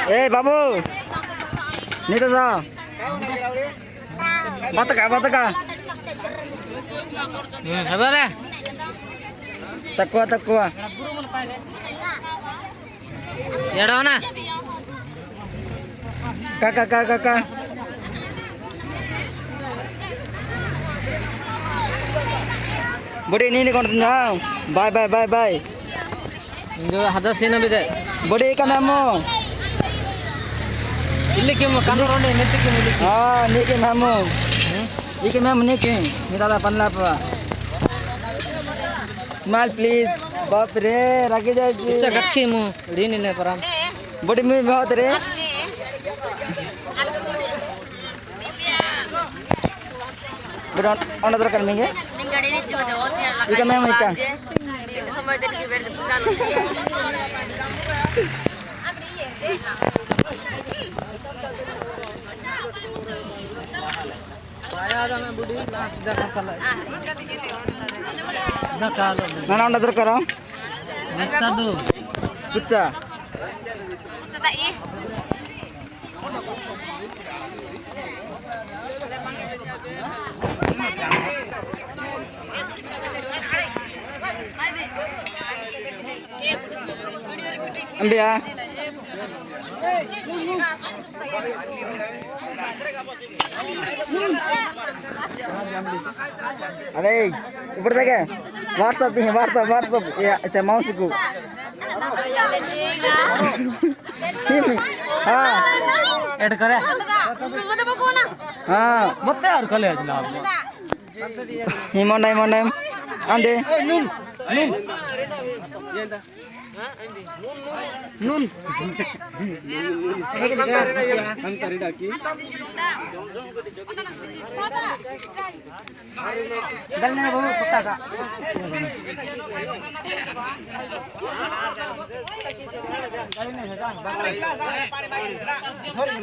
Eh babu, ini tuh so. Bata ka. Sabar ya. Takwa. Yadona. Kakak. Budi ini kontennya. Bye. Ini ada sini beda. Budi ikan mamu. Iliki mau kantor onde netiki iliki. Ah, niki mamu. Niki mamu niki. Minta apa apa? Smile please. बाप रे राखी जायची इच्छा गच्ची मु reign ले परम बड़ी मी बहुत रे बड़ा अंडर कर लेंगे निंगड़ी ने जो होती है इका मैं इका इन समय देख के बेर पूजा आया था मैं बुढ़ी लास्ट जगह कल ना कालो नाना अंडर करो निस्ता दो कुच्चा tak ih ambil ya अरे ऊपर देखे व्हाट्सएप या अच्छा माउस को हाँ ऐड करे हाँ मत यार कले जनाब हिमोंडा आंदे nun dalne babu putta ka sorry